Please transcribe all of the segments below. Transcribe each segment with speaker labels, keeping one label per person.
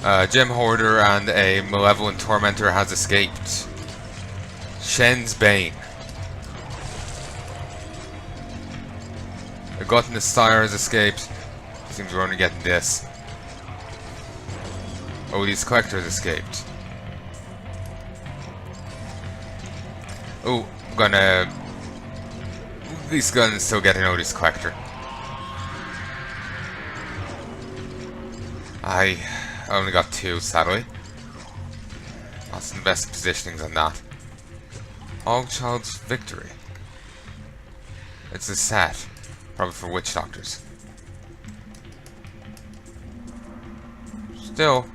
Speaker 1: A gem hoarder and a malevolent tormentor has escaped. Shen's Bane. A gluttonous sire has escaped. Seems we're only getting this. Odie's collector has escaped. Oh, I'm gonna... At least gonna still get an Odie's collector. I only got 2, sadly. Lost the best positionings on that. All Child's Victory. It's a set. Probably for witch doctors. Still.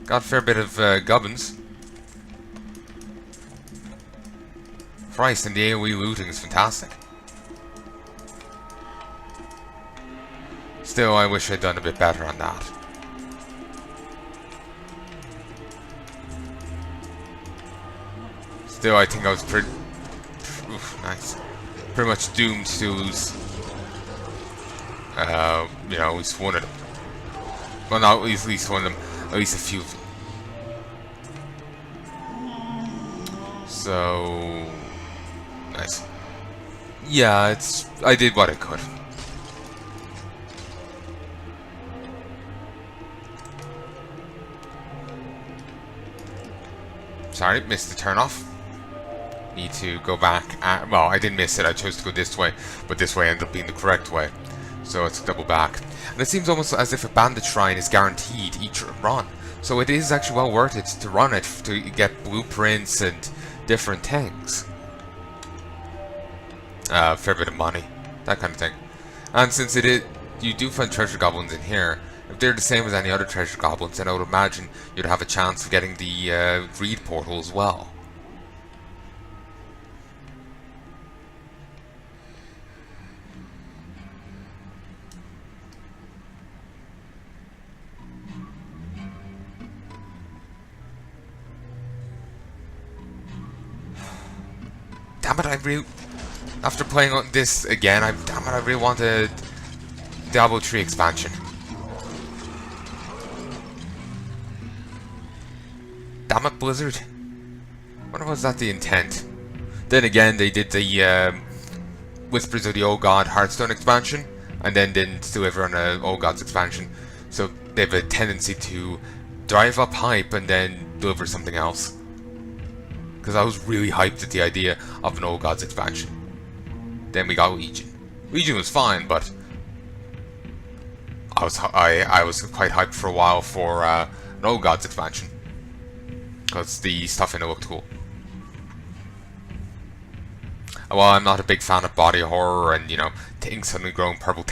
Speaker 1: Got a fair bit of gubbins. Christ, and the AoE looting is fantastic. Still, I wish I'd done a bit better on that. Still, I think I was pretty... Oof, nice. Pretty much doomed to lose... you know, at least one of them. Well, not at least one of them. At least a few of them. So... Nice. Yeah, I did what I could. Sorry, missed the turnoff. Need to go back. Well, I didn't miss it. I chose to go this way, but this way ended up being the correct way. So it's double back. And it seems almost as if a bandit shrine is guaranteed each run. So it is actually well worth it to run it to get blueprints and different things. Fair bit of money, that kind of thing. And since you do find treasure goblins in here, if they're the same as any other treasure goblins, then I would imagine you'd have a chance of getting the greed portal as well. Damn it, I really... After playing on this again, damn it, I really want a Diablo 3 expansion. Damn it, Blizzard. I wonder was that the intent. Then again, they did the Whispers of the Old God Hearthstone expansion, and then didn't deliver on an Old Gods expansion. So they have a tendency to drive up hype and then deliver something else. Because I was really hyped at the idea of an Old Gods expansion. Then we got Legion. Legion was fine, but I was quite hyped for a while for an Old Gods expansion. Because the stuff in it looked cool. While I'm not a big fan of body horror and, you know, things suddenly growing purple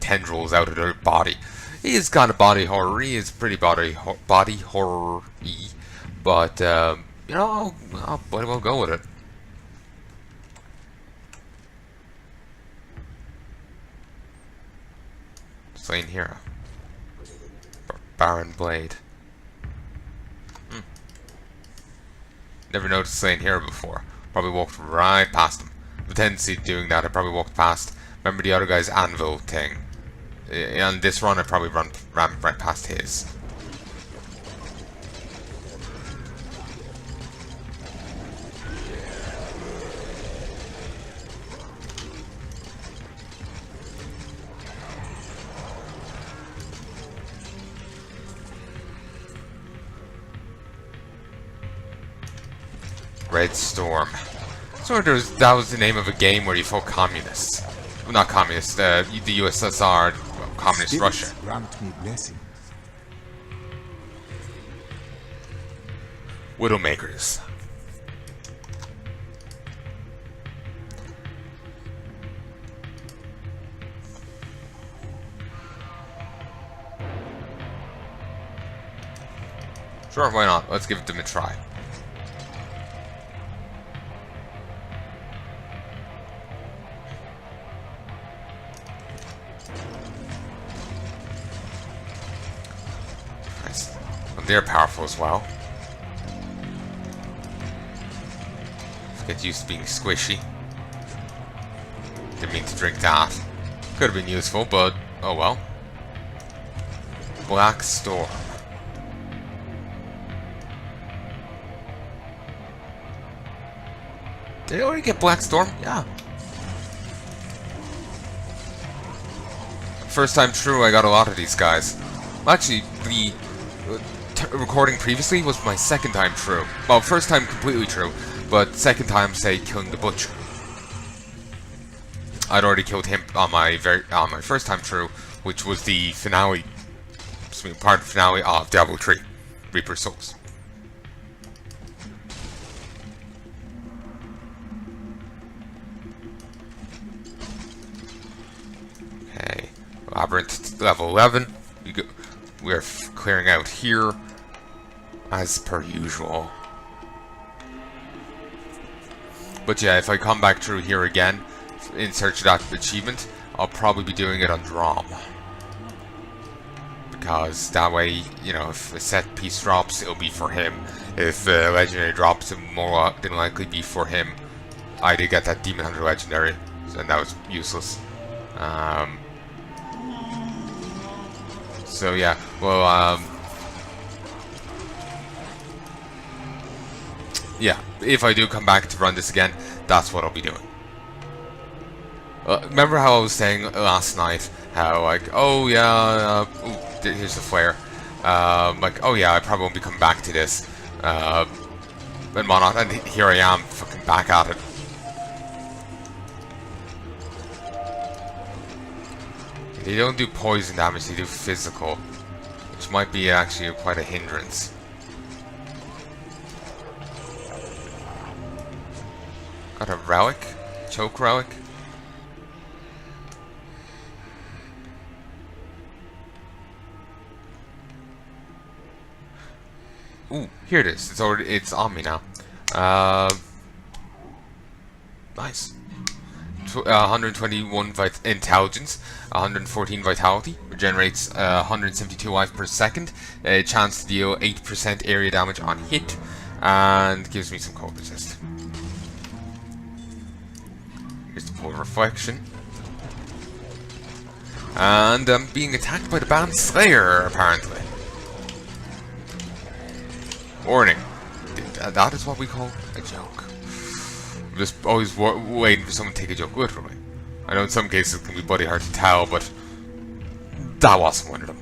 Speaker 1: tendrils out of their body. He is kind of body horror. He is pretty body horror-y. But, you know, I'll bloody well go with it. Slain Hero. Baron Blade. Never noticed Slain Hero before. Probably walked right past him. The tendency of doing that, I probably walked past. Remember the other guy's anvil thing? On this run, I probably ran right past his. Red Storm. So that was the name of a game where you fought communists. Well, not communists, the USSR, communist Russia.
Speaker 2: Grant me blessing.
Speaker 1: Widowmakers. Sure, why not? Let's give them a try. They're powerful as well. Get used to being squishy. Didn't mean to drink that. Could have been useful, but oh well. Black Storm. Did I already get Black Storm? Yeah. First time through, I got a lot of these guys. Well, actually, the recording previously was my second time through. Well, first time completely through, but second time, say, killing the Butcher. I'd already killed him on my first time through, which was the finale, part of the finale of Diablo 3, Reaper's Souls. Okay, Labyrinth level 11. We're clearing out here, as per usual. But yeah, if I come back through here again, in search of that achievement, I'll probably be doing it on Drom. Because that way, you know, if a set piece drops, it'll be for him. If a legendary drops, it will more than likely be for him. I did get that Demon Hunter legendary, and that was useless. So yeah, well, yeah, if I do come back to run this again, that's what I'll be doing. Remember how I was saying last night, how like, oh yeah, ooh, here's the flare, like, oh yeah, I probably won't be coming back to this, and whatnot, and here I am, fucking back at it. They don't do poison damage, they do physical, which might be actually quite a hindrance. Got a relic? Choke relic? Ooh, here it is. It's on me now. Nice. 121 intelligence, 114 vitality, regenerates 172 life per second, a chance to deal 8% area damage on hit, and gives me some cold resist. Here's the polar reflection. And I'm being attacked by the Band Slayer, apparently. Warning. That is what we call a joke. I'm just always waiting for someone to take a joke literally. I know in some cases it can be bloody hard to tell, but that wasn't one of them.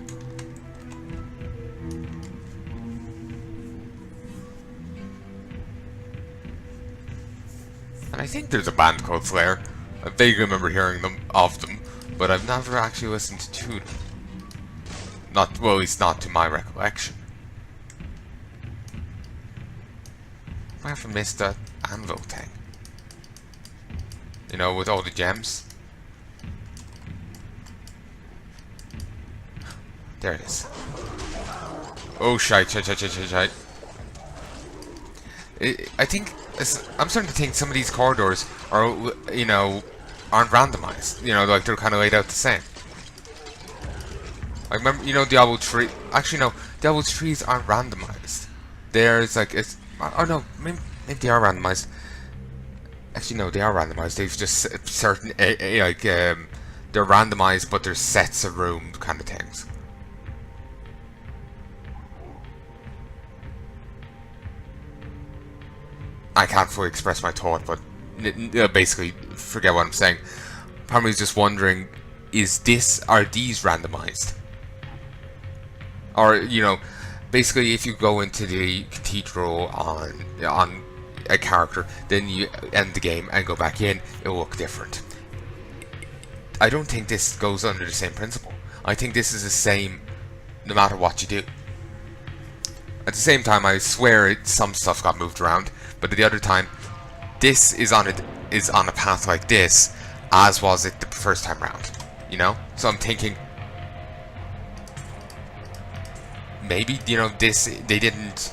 Speaker 1: And I think there's a band called Slayer. I vaguely remember hearing of them, but I've never actually listened to them. Well, at least not to my recollection. I have missed that anvil thing. You know, with all the gems. There it is. Oh, shite. I think, I'm starting to think some of these corridors are, you know, aren't randomized. You know, like they're kind of laid out the same. I remember, you know, Diablo 3. Actually, no, Diablo 3s aren't randomized. There's like, oh no, maybe they are randomized. Actually, no, they are randomized. They've just certain, like, they're randomized, but there's sets of rooms kind of things. I can't fully express my thought, but basically, forget what I'm saying. Probably just wondering, are these randomized? Or, you know, basically, if you go into the cathedral on a character, then you end the game and go back in, it'll look different. I don't think this goes under the same principle. I think this is the same no matter what you do. At the same time, I swear some stuff got moved around, but at the other time, this is on a path like this, as was it the first time round. You know? So I'm thinking, maybe, you know, they didn't,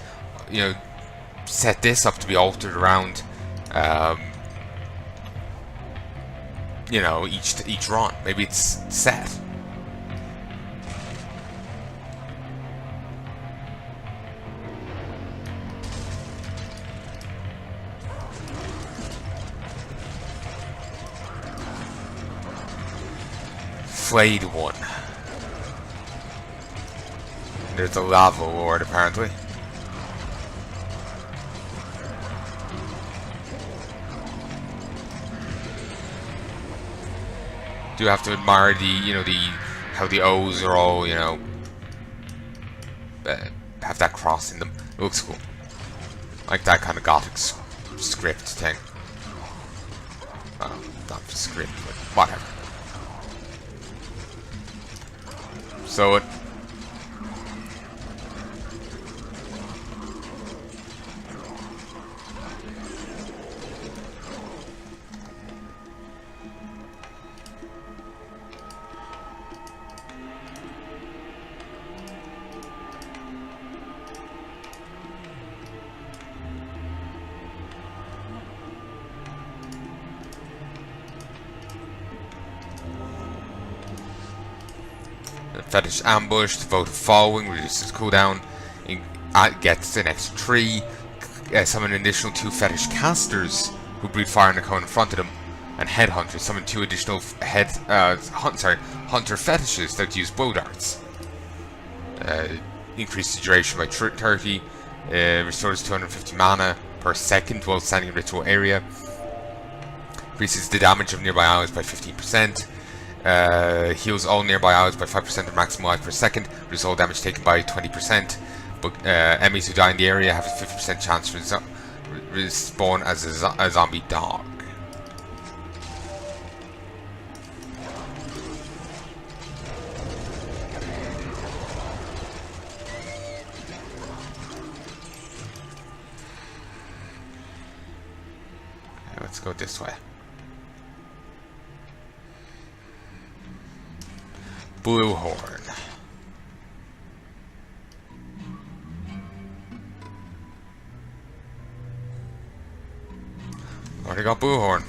Speaker 1: you know, set this up to be altered around, you know, each run. Maybe it's set. Flayed one. there's a lava ward apparently. Do have to admire how the O's are all, have that cross in them. It looks cool. Like that kind of gothic script thing. Well, not script, but whatever. So Fetish Ambush, Devote Following, reduces cooldown, gets an extra 3, summon an additional 2 Fetish Casters who breathe fire in the cone in front of them, and Headhunters, summon 2 additional Hunter Fetishes that use bow darts. Increase the duration by 30, restores 250 mana per second while standing in ritual area, increases the damage of nearby allies by 15%, heals all nearby allies by 5% of maximum life per second, reduces all damage taken by 20%, but enemies who die in the area have a 50% chance to respawn as a zombie dog. Okay, let's go this way. Blue Horn. Already got Blue Horn.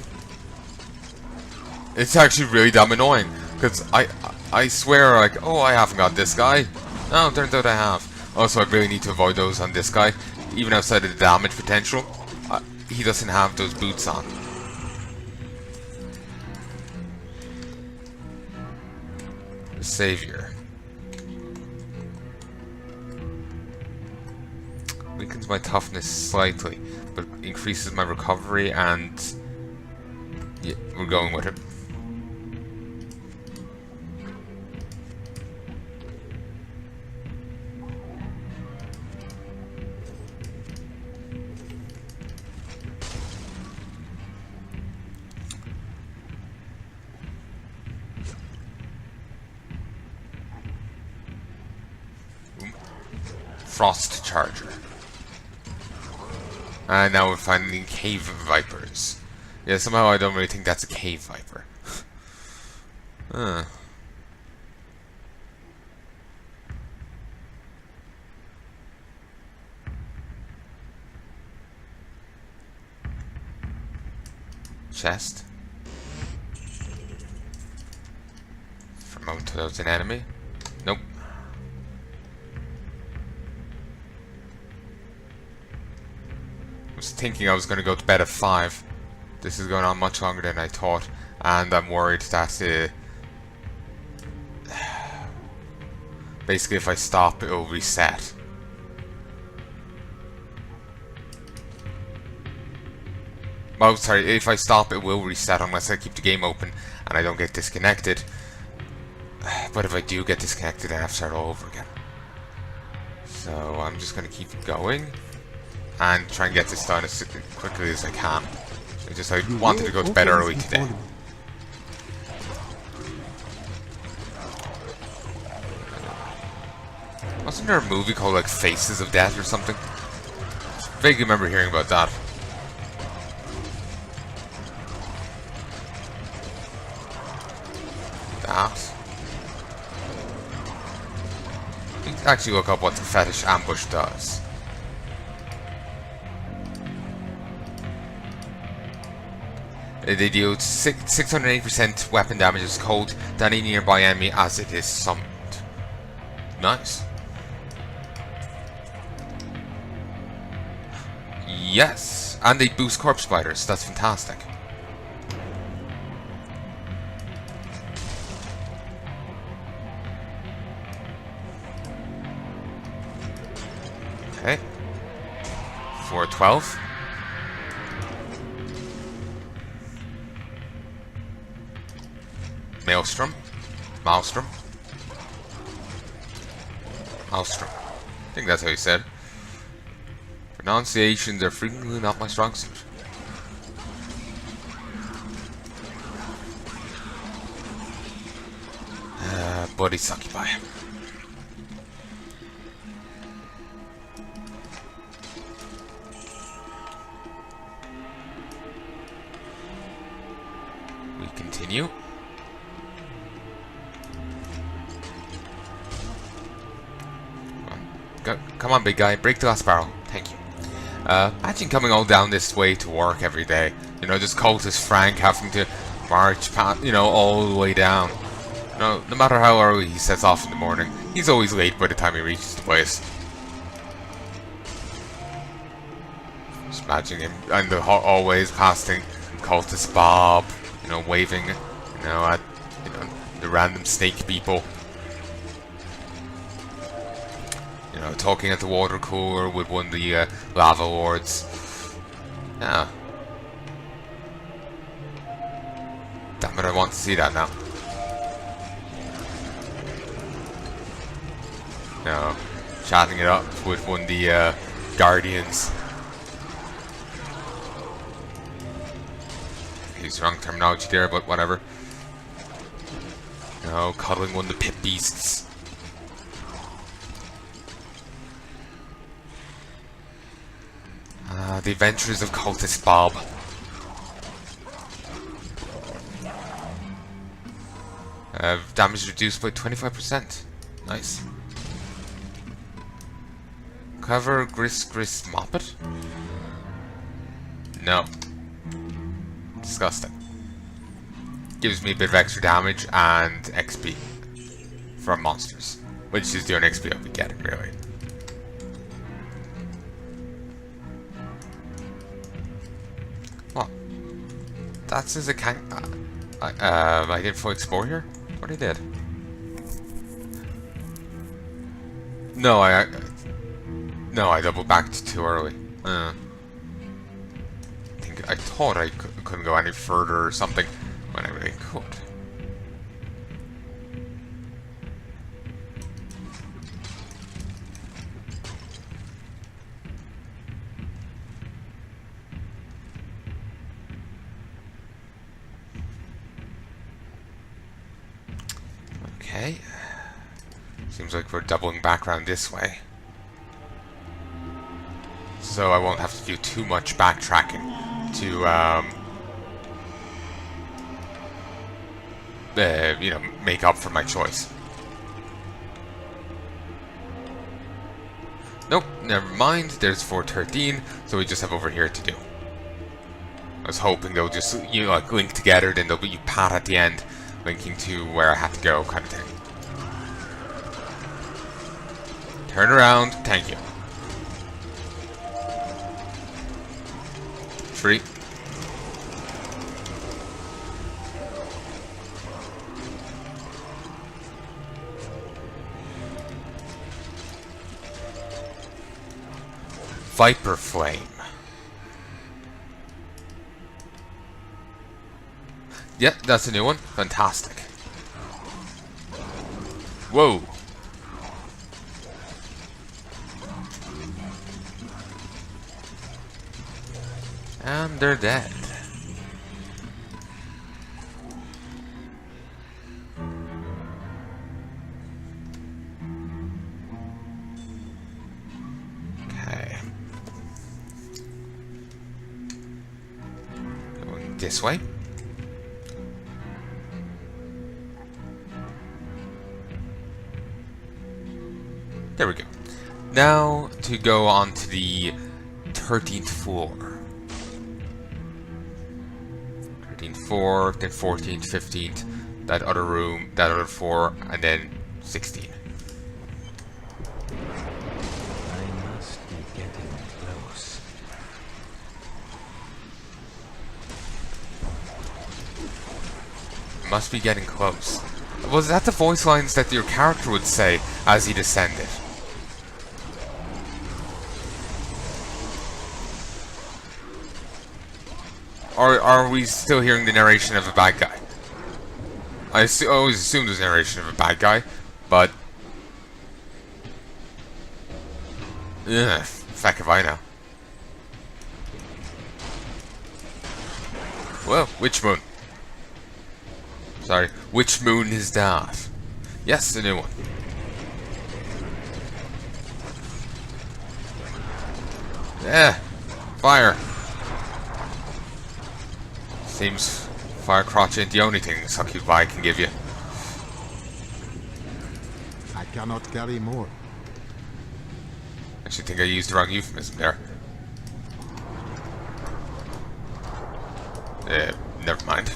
Speaker 1: It's actually really damn annoying because I swear like, oh, I haven't got this guy. No, it turns out I have. Also, I really need to avoid those on this guy, even outside of the damage potential. He doesn't have those boots on. The Savior. Weakens my toughness slightly, but increases my recovery, and yeah, we're going with it. Frost Charger. And now we're finding Cave Vipers. Yeah, somehow I don't really think that's a Cave Viper. Chest. Promote to those an enemy. Nope. I was thinking I was going to go to bed at 5. This is going on much longer than I thought, and I'm worried that basically if I stop it will reset. Oh, sorry, if I stop it will reset unless I keep the game open and I don't get disconnected. But if I do get disconnected, then I have to start all over again. So I'm just going to keep going and try and get this done as quickly as I can. I wanted to go to bed early today. Wasn't there a movie called like Faces of Death or something? I vaguely remember hearing about that. That. Let's actually look up what the Fetish Ambush does. They deal 680% weapon damage as cold to any nearby enemy as it is summoned. Nice. Yes, and they boost corpse spiders. That's fantastic. for 12. Maelstrom. Maelstrom. Maelstrom. I think that's how you said. Pronunciations are frequently not my strong suit. Buddy succubi. We continue. Come on, big guy. Break the last barrel. Thank you. Imagine coming all down this way to work every day. You know, just cultist Frank having to march, you know, all the way down. No matter how early he sets off in the morning, he's always late by the time he reaches the place. Just imagine him in the hallways casting cultist Bob, you know, waving, you know, at the random snake people. You know, talking at the water cooler with one of the lava lords. Yeah. Damn it, I want to see that now. You know, chatting it up with one of the guardians. Use wrong terminology there, but whatever. You know, cuddling one of the pit beasts. The Adventures of Cultist Bob. Damage reduced by 25%. Nice. Cover Gris Moppet? No. Disgusting. Gives me a bit of extra damage and XP from monsters, which is the only XP I'll be getting, really. What? That says it can't. I didn't fully explore here? What I did? No, I doubled back too early. I thought I couldn't go any further or something when I really could. Okay. Seems like we're doubling back around this way. So I won't have to do too much backtracking to, you know, make up for my choice. Nope, never mind. There's 413, so we just have over here to do. I was hoping they'll just, you know, like link together, then there'll be a path at the end linking to where I had to go, kind of thing. Turn around, thank you. Free. Viper Flame. Yep, that's a new one. Fantastic. Whoa. And they're dead. Okay. Going this way. There we go. Now to go on to the 13th floor. 13th floor, then 14th, 15th, that other room, that other floor, and then 16.
Speaker 2: I must be getting close.
Speaker 1: Must be getting close. Was that the voice lines that your character would say as he descended? Or are we still hearing the narration of a bad guy? I always assumed it was narration of a bad guy, but... Ugh, fuck if I know. Well, which moon? Sorry, which moon is that? Yes, the new one. Yeah, fire. Seems fire crotch ain't the only thing Succubi can give you.
Speaker 3: I cannot carry more.
Speaker 1: Actually, think I used the wrong euphemism there. Never mind.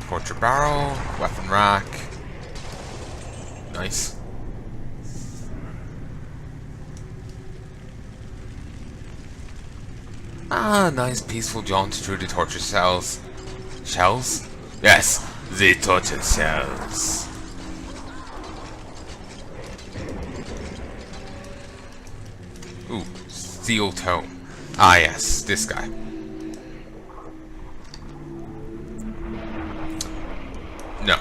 Speaker 1: Torture barrel, weapon rack. Nice. Ah, nice peaceful jaunt through the torture cells. Shells? Yes, the torture cells. Ooh, steel tome. Ah yes, this guy. No.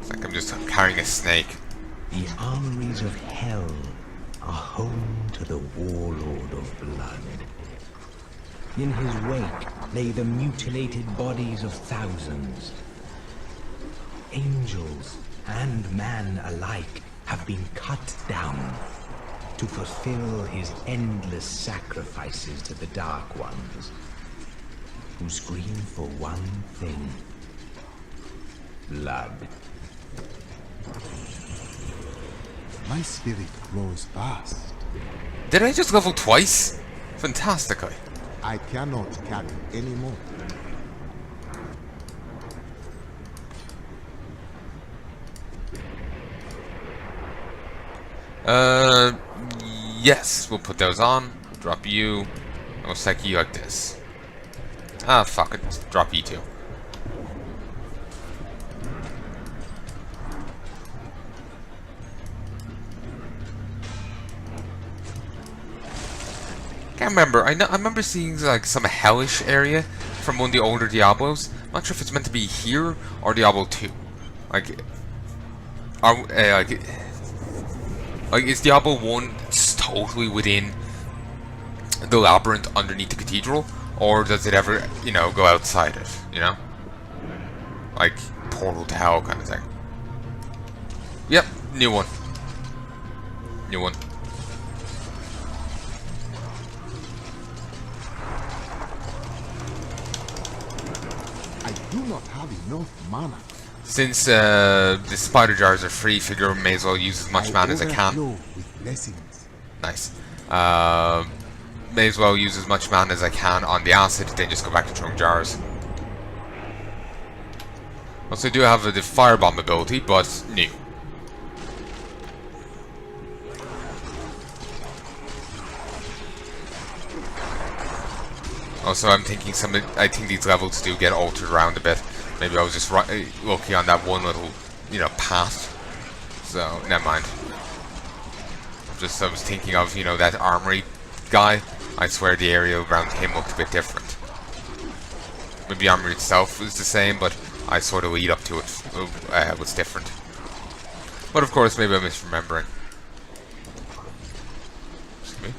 Speaker 1: It's like I'm just carrying a snake.
Speaker 2: The armories of hell are home to the warlord of blood. In his wake lay the mutilated bodies of thousands. Angels and man alike have been cut down to fulfill his endless sacrifices to the Dark Ones, who scream for one thing: blood.
Speaker 3: My spirit grows fast.
Speaker 1: Did I just level twice? Fantastically.
Speaker 3: I cannot carry anymore.
Speaker 1: Yes, we'll put those on. Drop you. I'll stack you like this. Ah, fuck it. Drop you too. Can't remember. I remember seeing like some hellish area from one of the older Diablos. I'm not sure if it's meant to be here or Diablo 2. Like, like is Diablo 1 totally within the labyrinth underneath the cathedral, or does it ever, you know, go outside it? You know, like portal to hell kind of thing. Yep, new one. New one.
Speaker 3: I do not have enough mana.
Speaker 1: Since the spider jars are free, figure I may as well use as much mana as I can.
Speaker 3: With blessings.
Speaker 1: Nice. May as well use as much mana as I can on the acid, then just go back to throwing jars. Also, I do have the firebomb ability, but new. Also, I'm thinking I think these levels do get altered around a bit. Maybe I was just lucky on that one little, you know, path. So, never mind. I was thinking of, you know, that armory guy. I swear the area around him looked a bit different. Maybe the armory itself was the same, but I sort of lead up to it was different. But of course, maybe I'm misremembering. Excuse me.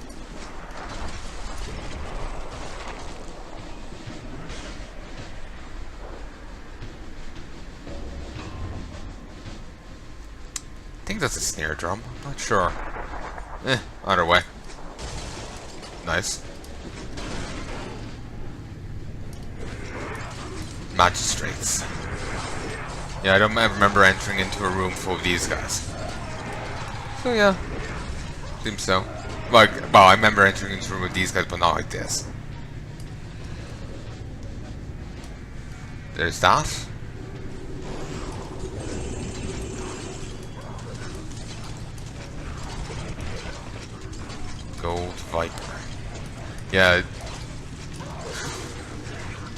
Speaker 1: I think that's a snare drum. I'm not sure. Either way. Nice. Magistrates. Yeah, I don't remember entering into a room full of these guys. So yeah. Seems so. Like, well, I remember entering into a room with these guys, but not like this. There's that. Gold Viper. Yeah.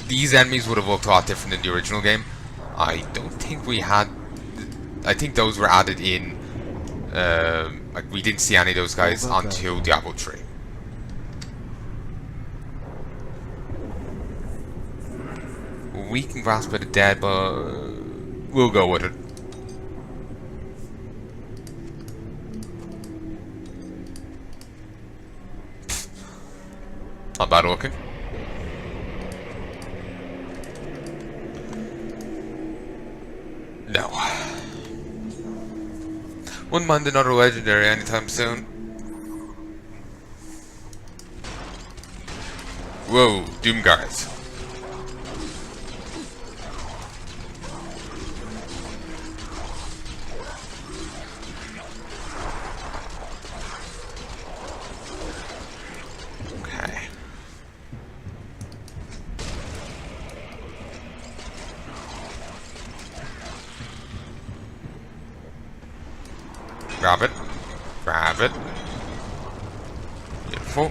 Speaker 1: These enemies would have looked a lot different in the original game. I don't think we had I think those were added in. Like we didn't see any of those guys until Diablo 3. We can grasp by the dead, but we'll go with it. Not bad looking. No. Wouldn't mind another legendary anytime soon. Whoa, Doom guards. Okay. Grab it. Grab it. Beautiful.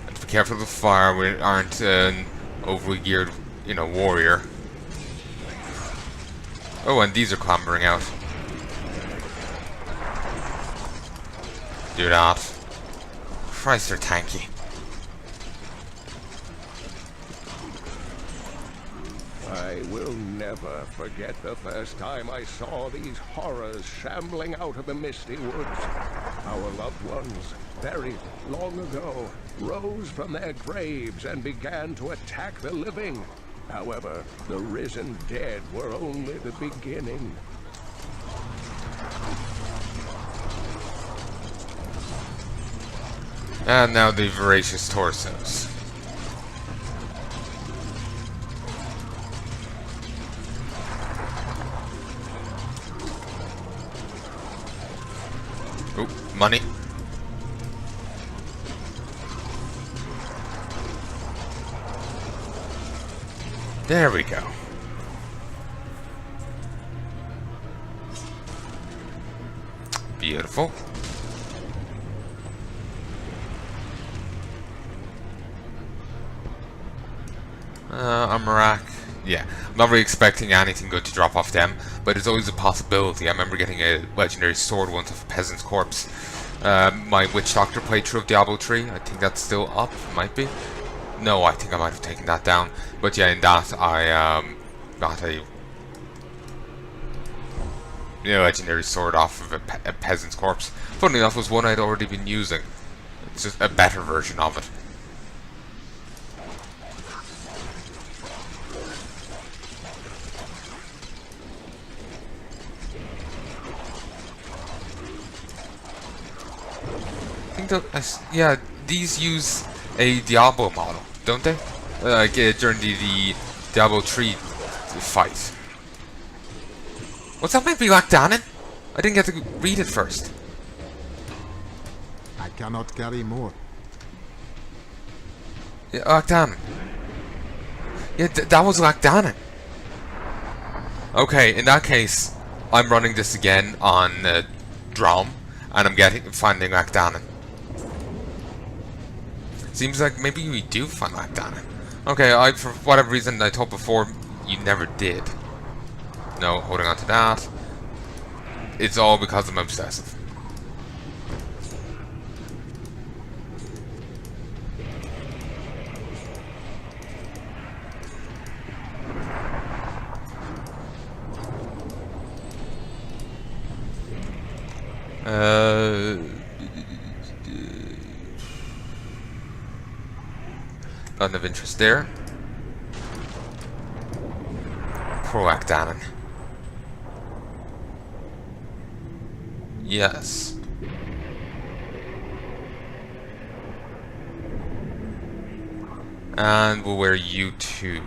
Speaker 1: And be careful of the fire. We aren't an overly geared, you know, warrior. Oh, and these are clambering out. Do that. Christ, they're tanky.
Speaker 4: I will never forget the first time I saw these horrors shambling out of the misty woods. Our loved ones, buried long ago, rose from their graves and began to attack the living. However, the risen dead were only the beginning.
Speaker 1: And now the voracious torsos. Oh, money. There we go. Beautiful. Armor rack. Yeah, I'm not really expecting anything good to drop off them, but it's always a possibility. I remember getting a legendary sword once off a peasant's corpse. My Witch Doctor playthrough of Diablo 3, I think that's still up. Might be. No, I think I might have taken that down. But yeah, in that I got a legendary sword off of a peasant's corpse. Funnily enough, was one I'd already been using. It's just a better version of it. I think yeah, these use a Diablo model, don't they? During the Diablo 3 fight. What's that might be Lacdanin? I didn't get to read it first.
Speaker 3: I cannot carry more.
Speaker 1: Yeah, Lacdanin. Yeah, that was Lacdanin. Okay, in that case, I'm running this again on Drum, and I'm finding Lacdanin. Seems like maybe we do find Lacdanin. Okay, for whatever reason I thought before you never did. No, holding on to that. It's all because I'm obsessive. Nothing of interest there. Poor Lacdanin. Yes. And we'll wear you too.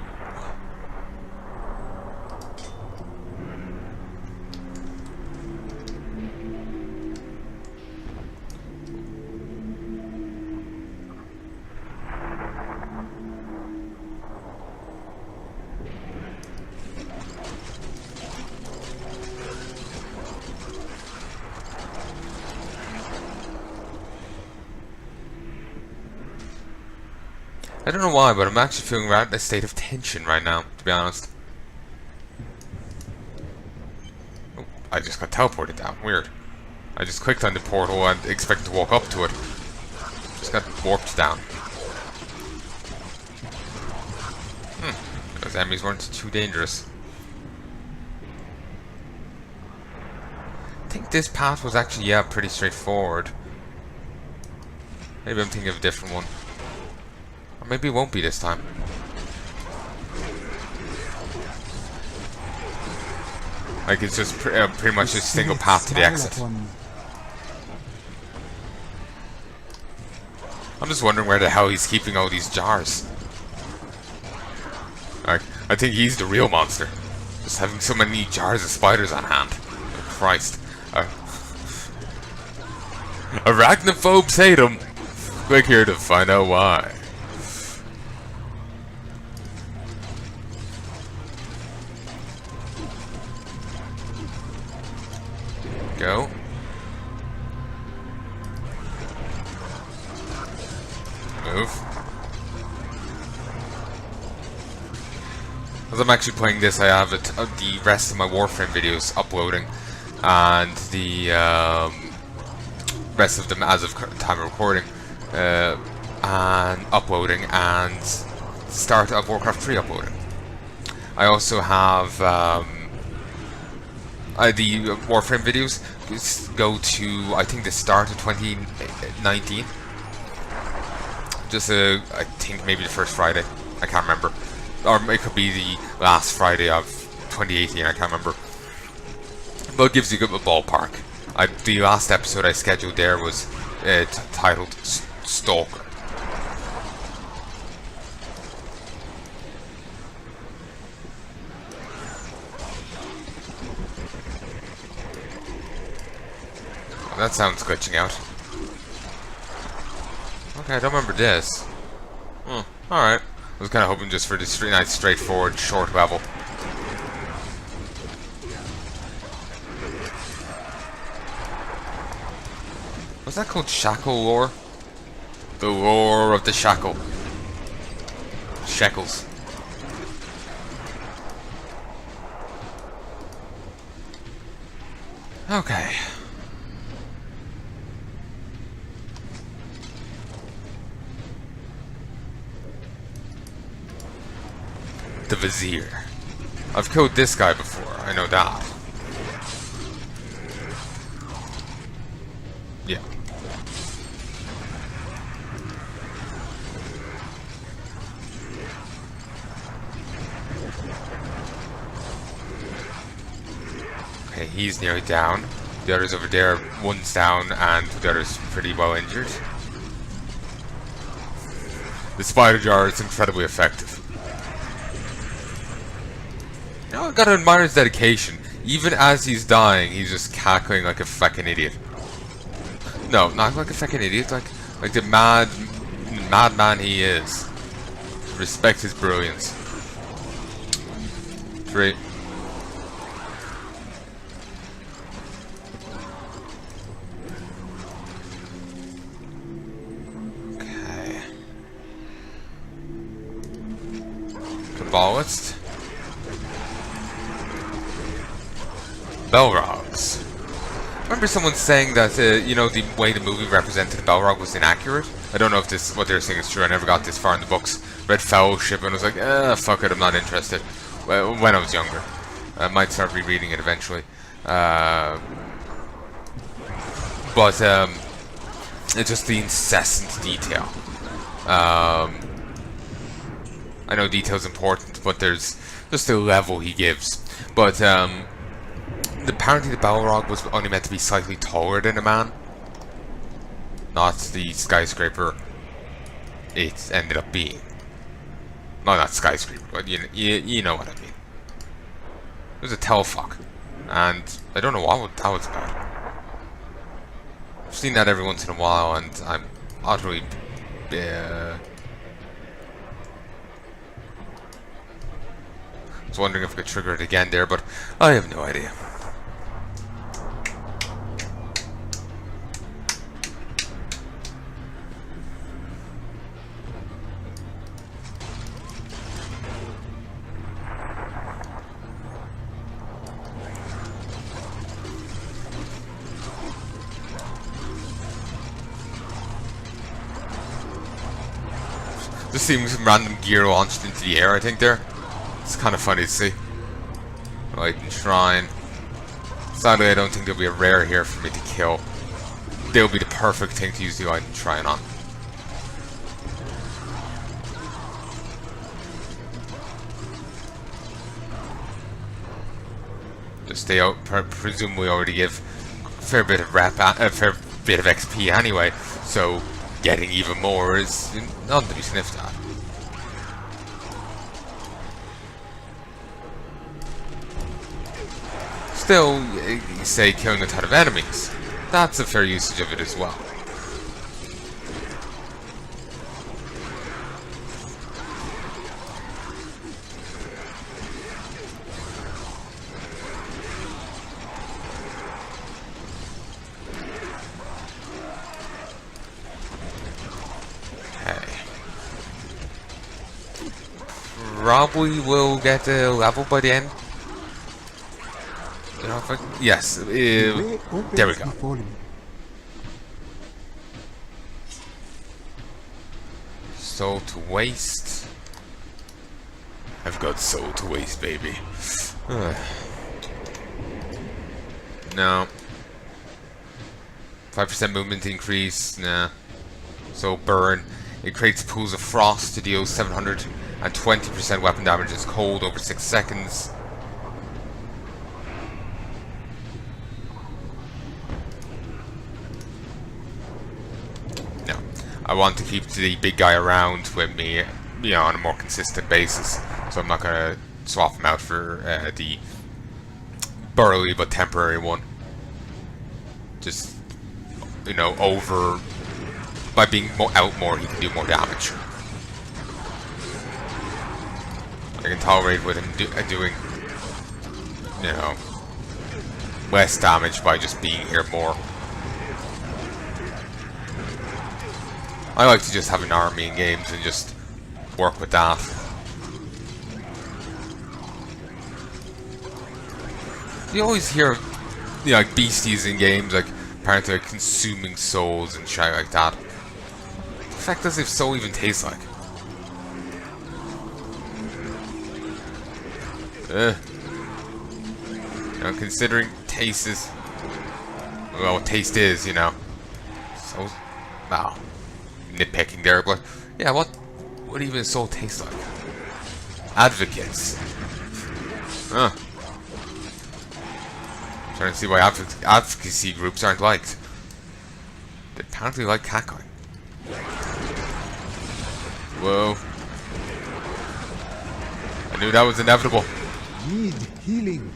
Speaker 1: I don't know why, but I'm actually feeling right in a state of tension right now, to be honest. Oh, I just got teleported down. Weird. I just clicked on the portal and expected to walk up to it. Just got warped down. Those enemies weren't too dangerous. I think this path was actually, yeah, pretty straightforward. Maybe I'm thinking of a different one. Or maybe it won't be this time. Like, it's just pretty much just a single path to the exit. I'm just wondering where the hell he's keeping all these jars. Like, I think he's the real monster. Just having so many jars of spiders on hand. Oh, Christ. Arachnophobes hate him. Click here to find out why. Go. Move. As I'm actually playing this, I have the rest of my Warframe videos uploading, and the rest of them as of time of recording, and uploading, and start of Warcraft 3 uploading. I also have the Warframe videos go to, I think, the start of 2019. Just I think maybe the first Friday. I can't remember. Or it could be the last Friday of 2018, I can't remember. But it gives you a good ballpark. The last episode I scheduled there was titled Stalker. That sounds glitching out. Okay, I don't remember this. Alright. I was kind of hoping just for this nice, straightforward, short level. Was that called Shackle Lore? The Lore of the Shackle. Shekels. Okay. The Vizier. I've killed this guy before, I know that. Yeah. Okay, he's nearly down. The others over there, one's down and the other's pretty well injured. The spider jar is incredibly effective. You know, I gotta admire his dedication. Even as he's dying, he's just cackling like a fucking idiot. No, not like a fucking idiot, like the madman he is. Respect his brilliance. 3. Okay. Kabbalist. Belrogs. I remember someone saying that, you know, the way the movie represented the Belrog was inaccurate. I don't know if this what they were saying is true. I never got this far in the books. Read Fellowship and was like, fuck it, I'm not interested. Well, when I was younger. I might start rereading it eventually. But it's just the incessant detail. I know detail's important, but there's just the level he gives. But, apparently the Balrog was only meant to be slightly taller than a man, not the skyscraper it ended up being. No, not skyscraper, but you know what I mean. It was a telefuck, and I don't know what that was about. I've seen that every once in a while, and I'm utterly I was wondering if I could trigger it again there, but I have no idea. seeing some random gear launched into the air, I think there. It's kind of funny to see. Right, and Shrine. Sadly, I don't think there'll be a rare here for me to kill. They'll be the perfect thing to use the Item Shrine on. Just they presumably already give a fair bit of XP anyway, so getting even more is not to be sniffed at. Still, you say killing a ton of enemies. That's a fair usage of it as well. Probably will get a level by the end. You know, if I, yes, there we go. Soul to waste. I've got soul to waste, baby. No. 5% movement increase, nah. So burn. It creates pools of frost to deal 720% weapon damage as cold over 6 seconds. No. I want to keep the big guy around with me, you know, on a more consistent basis. So I'm not going to swap him out for the burly but temporary one. Just, you know, by being out more, he can do more damage. I can tolerate with him doing, you know, less damage by just being here more. I like to just have an army in games and just work with that. You always hear, you know, like beasties in games, like apparently like consuming souls and shit like that. The fact does if soul even tastes like. You know, considering taste is, well, what taste is, you know. So, wow, nitpicking there, but yeah, what even soul tastes like? Advocates. Huh. Trying to see why advocacy groups aren't liked. They apparently like cackling. Whoa. I knew that was inevitable.
Speaker 3: Need healing.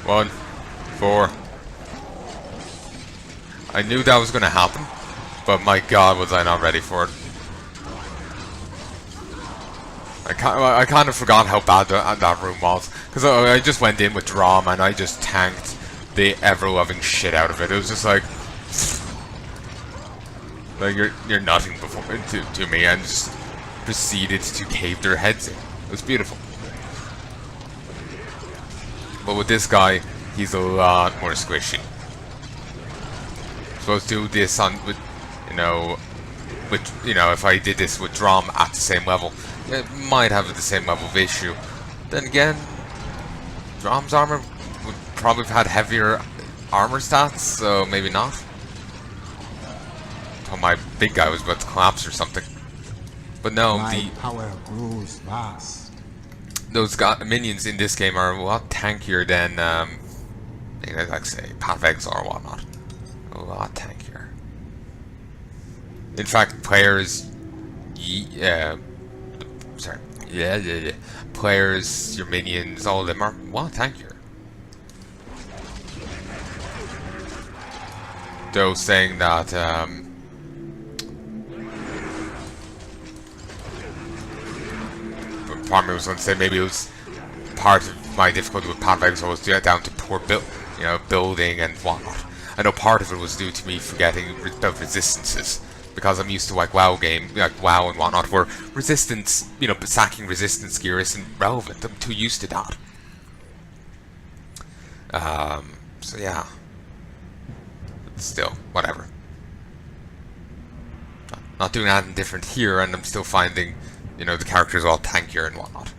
Speaker 1: 1, 4. I knew that was going to happen, but my god was I not ready for it. I kind of forgot how bad that room was, because I just went in with Drum and I just tanked the ever-loving shit out of it. It was just like you're nothing before to me, and just proceeded to cave their heads in. It was beautiful. But with this guy, he's a lot more squishy. Supposed to do this on with if I did this with Drum at the same level, it might have the same level of issue. Then again, Drum's armor would probably have had heavier armor stats, so maybe not. Oh, my big guy was about to collapse or something. But no,
Speaker 3: My power grows vast.
Speaker 1: those minions in this game are a lot tankier than, like say, Path of Exile or whatnot. A lot tankier. In fact, players, players, your minions, all of them are a lot tankier. Though saying that, Farmer was going to say maybe it was part of my difficulty with Path of Exile was down to poor building and whatnot. I know part of it was due to me forgetting about resistances, because I'm used to like WoW WoW and whatnot, where resistance, sacking resistance gear isn't relevant. I'm too used to that. So yeah. But still, whatever. not doing anything different here, and I'm still finding, you know, the characters all tankier and whatnot.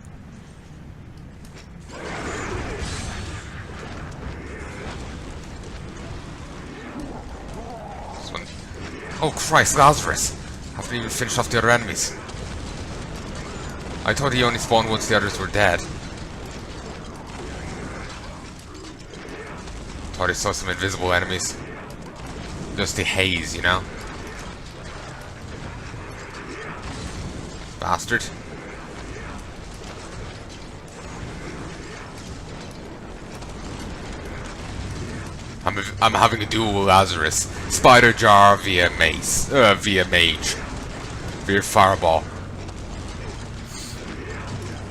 Speaker 1: This one. Oh Christ, Lazarus! Haven't even finished off the other enemies. I thought he only spawned once the others were dead. Thought I saw some invisible enemies. Just the haze, you know? Bastard. I'm having a duel with Lazarus. Spider jar via mace. Via mage. Via fireball.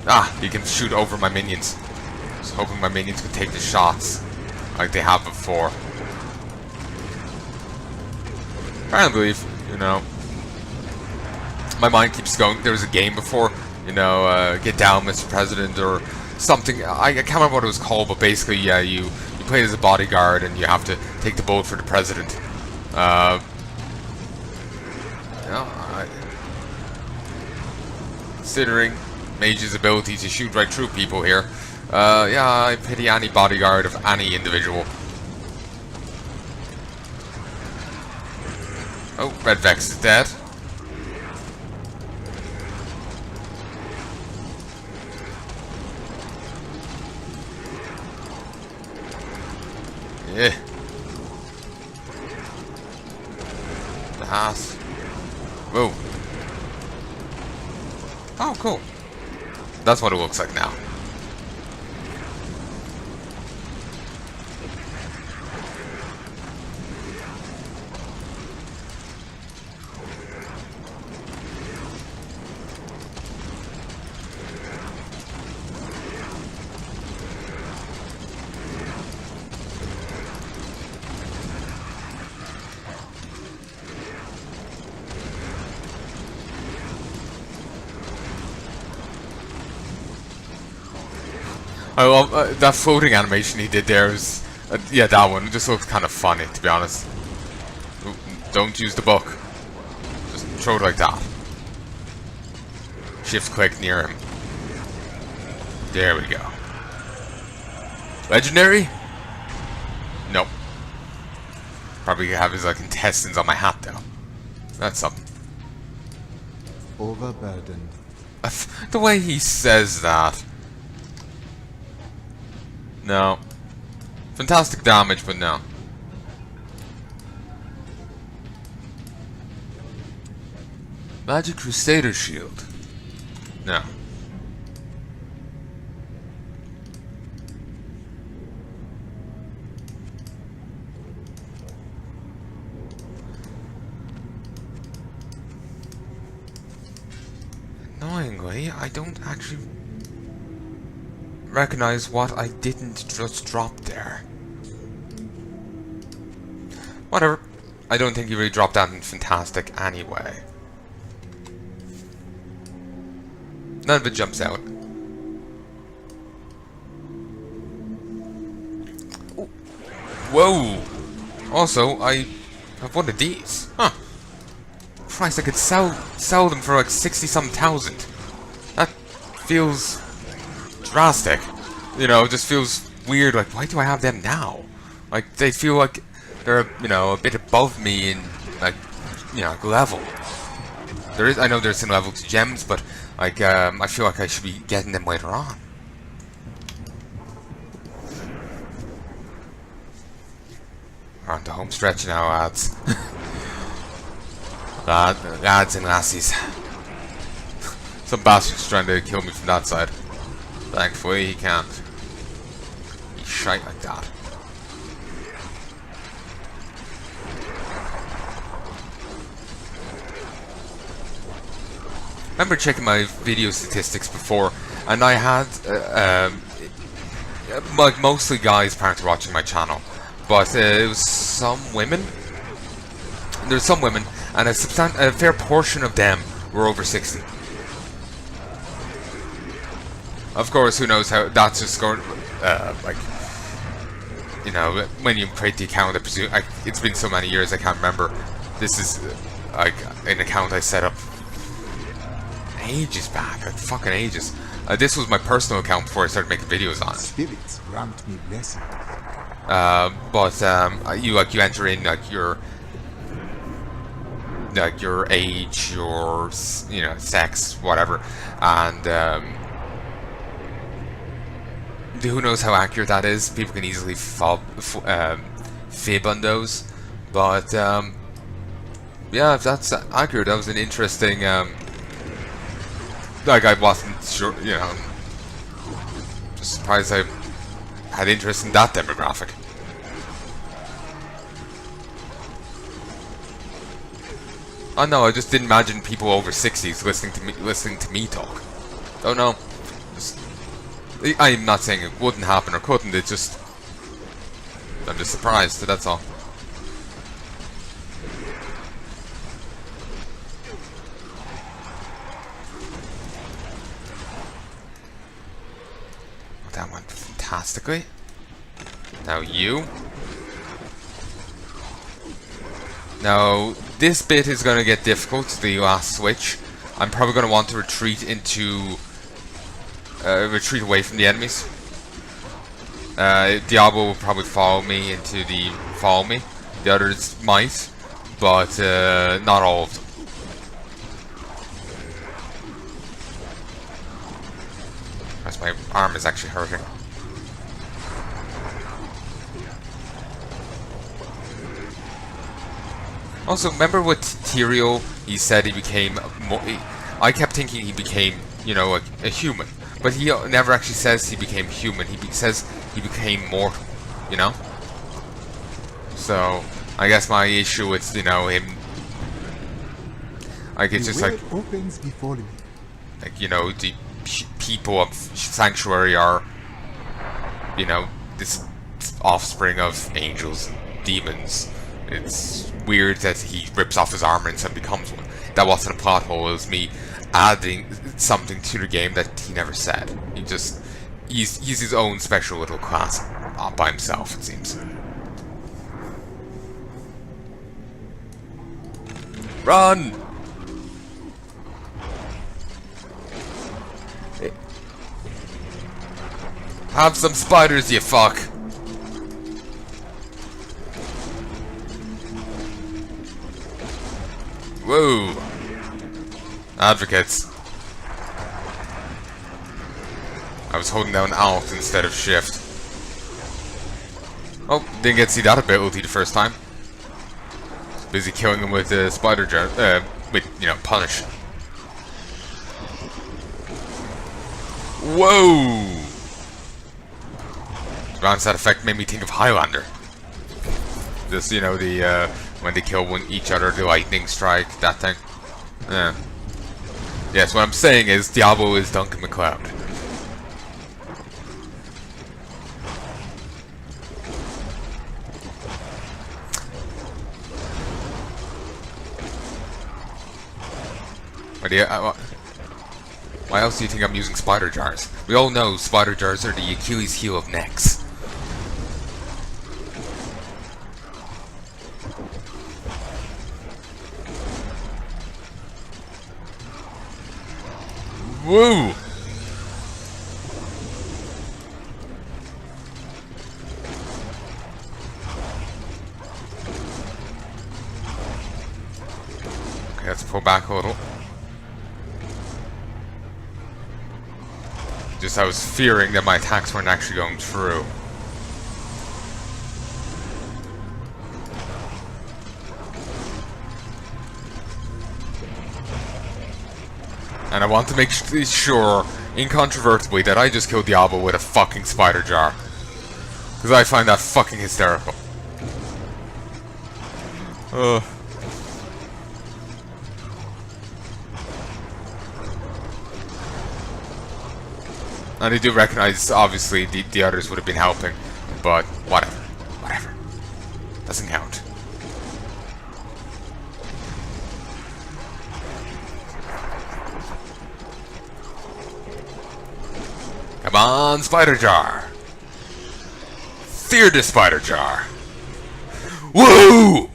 Speaker 1: Ah, he can shoot over my minions. I was hoping my minions could take the shots like they have before. I don't believe, you know. My mind keeps going. There was a game before, you know, Get Down, Mr. President, or something. I can't remember what it was called, but basically, yeah, you play as a bodyguard and you have to take the bullet for the president. You know, considering Mage's ability to shoot right through people here, yeah, I pity any bodyguard of any individual. Oh, Red Vex is dead. Yeah. The ass. Whoa. Oh, cool. That's what it looks like now. I love that floating animation he did there. Was, yeah, that one. It just looks kind of funny, to be honest. Ooh, don't use the book. Just throw it like that. Shift click near him. There we go. Legendary? Nope. Probably have his like intestines on my hat though. That's something.
Speaker 3: Overburdened.
Speaker 1: The way he says that. No. Fantastic damage, but no. Magic Crusader Shield. No. Annoyingly, I don't actually recognize what I didn't just drop there. Whatever. I don't think you really dropped that in Fantastic anyway. None of it jumps out. Ooh. Whoa! Also, I have one of these. Huh. Christ, I could sell them for like 60-some thousand. That feels drastic. You know, it just feels weird. Like, why do I have them now? Like, they feel like they're, you know, a bit above me in, like, you know, level. I know there's some level to gems, but like, I feel like I should be getting them later on. We're on the home stretch now, lads. Lads and lassies. Some bastard's trying to kill me from that side. Thankfully, he can't. He's shite like that. I remember checking my video statistics before, and I had, like, mostly guys apparently watching my channel, but it was some women. There's some women, and a fair portion of them were over 60. Of course, who knows how that's just going, like, you know, when you create the account, I presume, it's been so many years I can't remember. This is, like, an account I set up ages back, like fucking ages. This was my personal account before I started making videos on it.
Speaker 3: Spirits grant me blessings.
Speaker 1: You enter in your age, your sex, whatever, and who knows how accurate that is. People can easily fib on those, but yeah, if that's accurate, that was an interesting. I wasn't sure, just surprised I had interest in that demographic. Oh no, I just didn't imagine people over 60s listening to me talk. Oh no, I'm not saying it wouldn't happen or couldn't. I'm just surprised. That's all. That went fantastically. Now you. Now this bit is going to get difficult. The last switch. I'm probably going to want to retreat away from the enemies. Diablo will probably follow me. The others might, but not all of them. My arm is actually hurting. Also, remember what Tyrael, he said he became I kept thinking he became, a human. But he never actually says he became human. He says he became mortal, So, I guess my issue with, him... it's just like...
Speaker 3: opens before me.
Speaker 1: The people of Sanctuary are, this offspring of angels, demons. It's weird that he rips off his armor and suddenly becomes one. That wasn't a plot hole, it was me adding something to the game that he never said. He's his own special little class by himself, it seems. Run! Have some spiders, you fuck! Whoa! Advocates. I was holding down Alt instead of Shift. Oh, didn't get to see that ability the first time. Busy killing him with spider jar, punish. Whoa! Glance that effect made me think of Highlander. Just, when they kill each other, the lightning strike, that thing. Yeah. Yes, what I'm saying is Diablo is Duncan MacLeod. Why else do you think I'm using spider jars? We all know spider jars are the Achilles heel of necks. Woo! Okay, let's pull back a little. I was fearing that my attacks weren't actually going through. And I want to make sure, incontrovertibly, that I just killed Diablo with a fucking spider jar. Because I find that fucking hysterical. Ugh. And I do recognize, obviously, the others would have been helping, but whatever. Whatever. Doesn't count. Come on, Spider Jar! Fear the Spider Jar! Woo!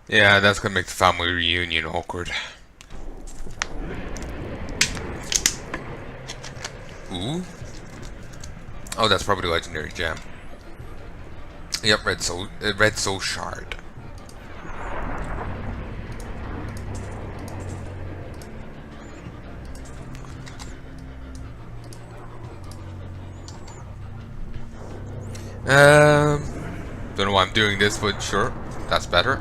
Speaker 1: Yeah, that's gonna make the family reunion awkward. Ooh. Oh, that's probably legendary gem. Yep, red soul shard. Don't know why I'm doing this, but sure, that's better.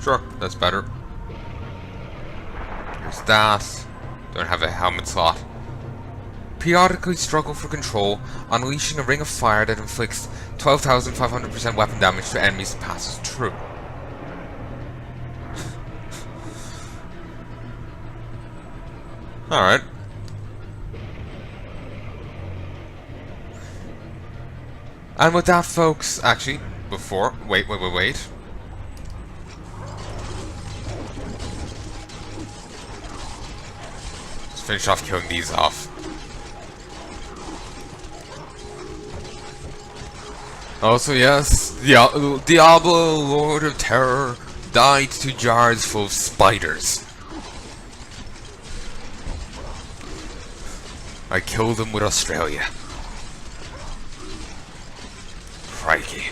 Speaker 1: Sure, that's better. There's that. Don't have a helmet slot. Periodically struggle for control, unleashing a ring of fire that inflicts 12,500% weapon damage to enemies that passes through. Alright. And with that, folks, actually, before, wait. Let's finish off killing these off. Also, yes, Diablo, Lord of Terror, died to jars full of spiders. I killed them with Australia. Crikey.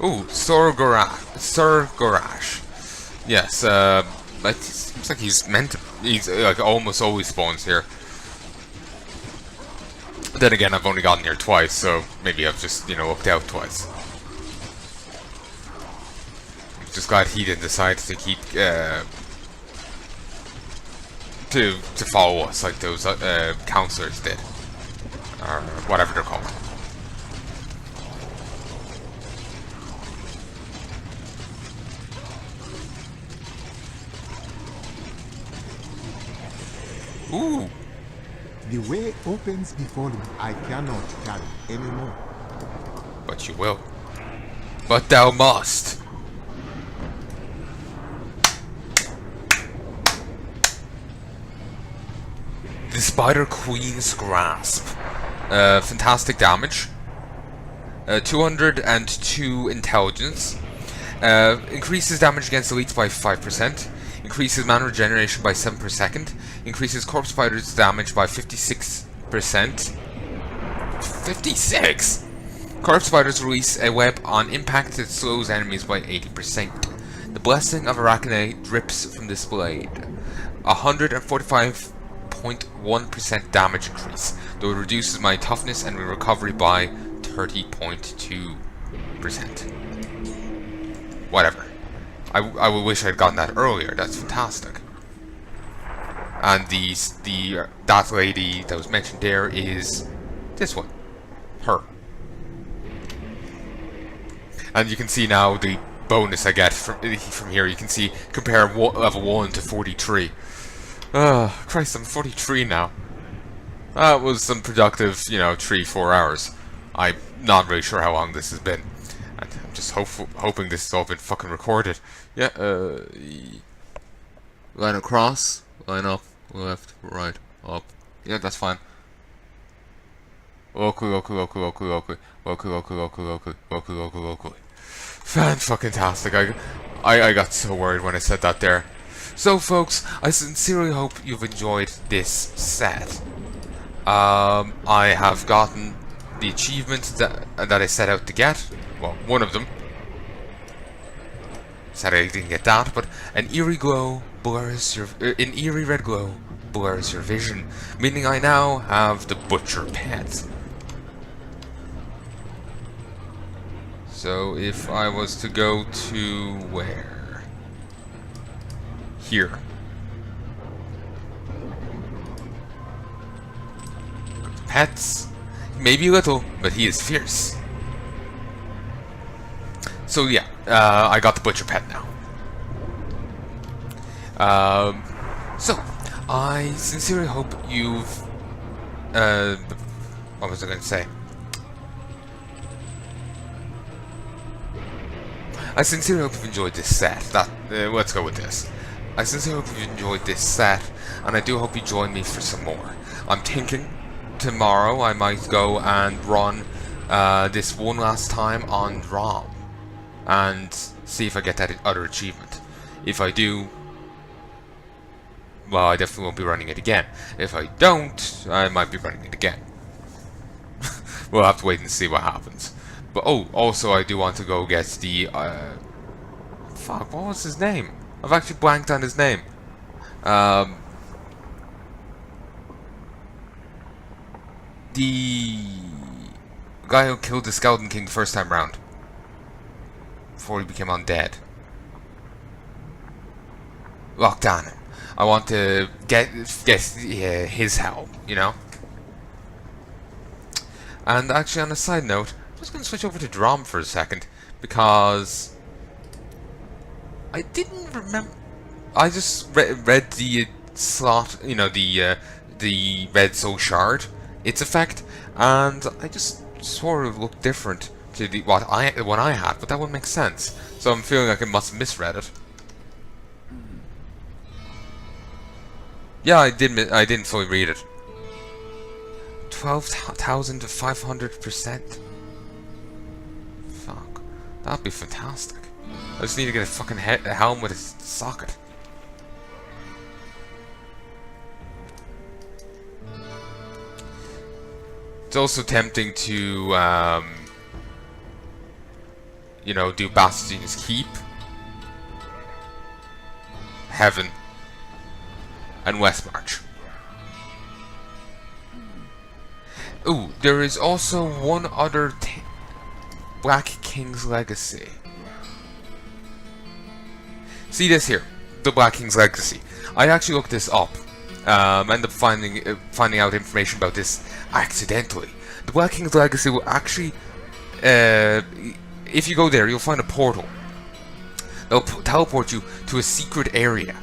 Speaker 1: Ooh, Sorgorash. Yes, it seems like he's like almost always spawns here. Then again, I've only gotten here twice, so maybe I've just, looked out twice. Just glad he didn't decide to keep to follow us like those counselors did, or whatever they're called. Ooh.
Speaker 3: The way opens before me. I cannot carry anymore.
Speaker 1: But you will. But thou must. The Spider Queen's Grasp. Fantastic damage. 202 intelligence. Increases damage against elites by 5%. Increases mana regeneration by 7 per second. Increases corpse spiders damage by 56%. 56? Corpse spiders release a web on impact that slows enemies by 80%. The blessing of Arachne drips from this blade. 145.1% damage increase, though it reduces my toughness and recovery by 30.2%. Whatever. I would wish I'd gotten that earlier. That's fantastic. And that lady that was mentioned there is this one. Her. And you can see now the bonus I get from here. You can see compare level 1 to 43. Christ, I'm 43 now. That was some productive, 3-4 hours. I'm not really sure how long this has been. And I'm just hoping this has all been fucking recorded. Yeah, line across, line up, left, right, up. Yeah, that's fine. Locally. Fan-fucking-tastic. I got so worried when I said that there. So, folks, I sincerely hope you've enjoyed this set. I have gotten the achievement that I set out to get. Well, one of them. Sadly, I didn't get that, but an eerie glow blurs an eerie red glow blurs your vision, meaning I now have the butcher pet. So if I was to go to where? Here. Pets, maybe little, but he is fierce. So yeah, I got the butcher pet now. So I sincerely hope you've what was I going to say? I sincerely hope you've enjoyed this set. Let's go with this. I sincerely hope you've enjoyed this set, and I do hope you join me for some more. I'm thinking tomorrow I might go and run this one last time on ROM, and see if I get that other achievement. If I do, well, I definitely won't be running it again. If I don't, I might be running it again. We'll have to wait and see what happens. But oh, also I do want to go get the fuck, what was his name? I've actually blanked on his name. The guy who killed the Skeleton King the first time round, before he became undead. Lockdown. I want to get his help, you know. And actually, on a side note, I'm just going to switch over to Drum for a second, because I didn't remember. I just read the slot, you know, the red soul shard, its effect, and I just sort of looked different to the what I had, but that would make sense. So I'm feeling like I must have misread it. Yeah, I didn't fully read it. 12,000 to 500%. Fuck, that'd be fantastic. I just need to get a fucking helm with a socket. It's also tempting to, you know, do Bastion's Keep, Heaven, and Westmarch. Ooh, there is also one other Black King's Legacy. See this here, the Black King's Legacy. I actually looked this up. Ended up finding out information about this accidentally. The Black King's Legacy will actually, if you go there, you'll find a portal. They'll teleport you to a secret area.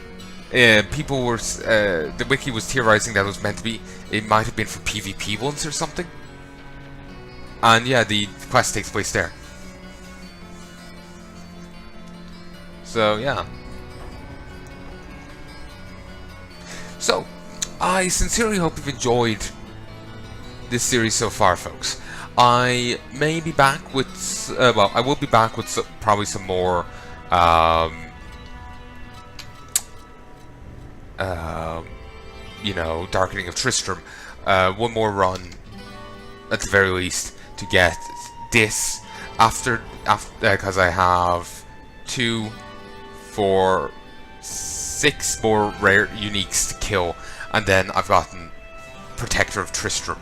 Speaker 1: People were, the wiki was theorizing that it was meant to be, it might have been for PvP once or something. And yeah, the quest takes place there. So yeah. So, I sincerely hope you've enjoyed this series so far, folks. I may be back with, well, I will be back with probably some more, you know, Darkening of Tristram. One more run, at the very least, to get this after because I have 2, 4, 6 more rare uniques to kill, and then I've gotten Protector of Tristram.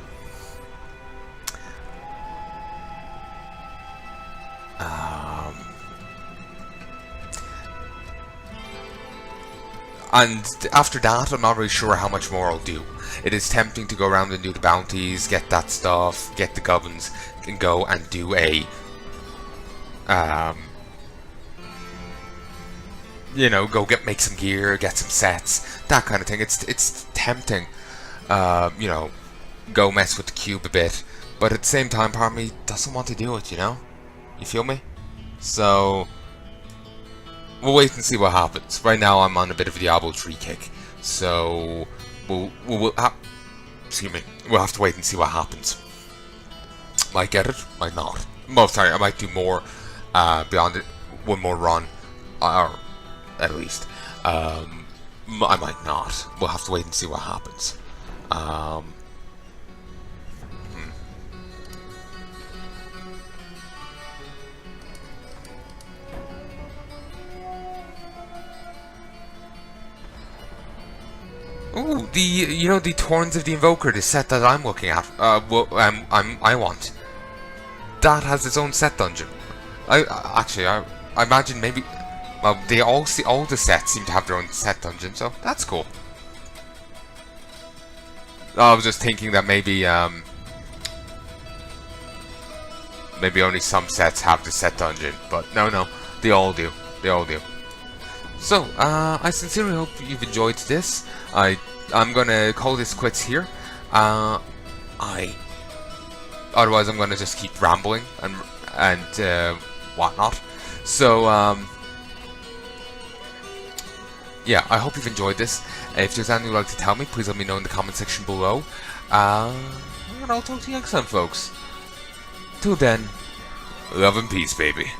Speaker 1: And after that, I'm not really sure how much more I'll do. It is tempting to go around and do the bounties, get that stuff, get the gubbins, and go and do a, you know, go make some gear, get some sets, that kind of thing. It's tempting, you know, go mess with the cube a bit, but at the same time, part of me doesn't want to do it, you know? You feel me? So we'll wait and see what happens. Right now, I'm on a bit of a Diablo 3 kick, so excuse me. We'll have to wait and see what happens. Might get it, might not. Well, sorry, I might do more beyond it. One more run, or at least. I might not. We'll have to wait and see what happens. Ooh, you know, the Torrents of the Invoker, the set that I'm looking at, I want. That has its own set dungeon. I imagine maybe, well, all the sets seem to have their own set dungeon, so that's cool. I was just thinking that maybe only some sets have the set dungeon, but no, they all do. So, I sincerely hope you've enjoyed this. I'm gonna call this quits here. Otherwise I'm gonna just keep rambling and whatnot. So, yeah, I hope you've enjoyed this. If there's anything you'd like to tell me, please let me know in the comment section below. And I'll talk to you next time, folks. Till then, love and peace, baby.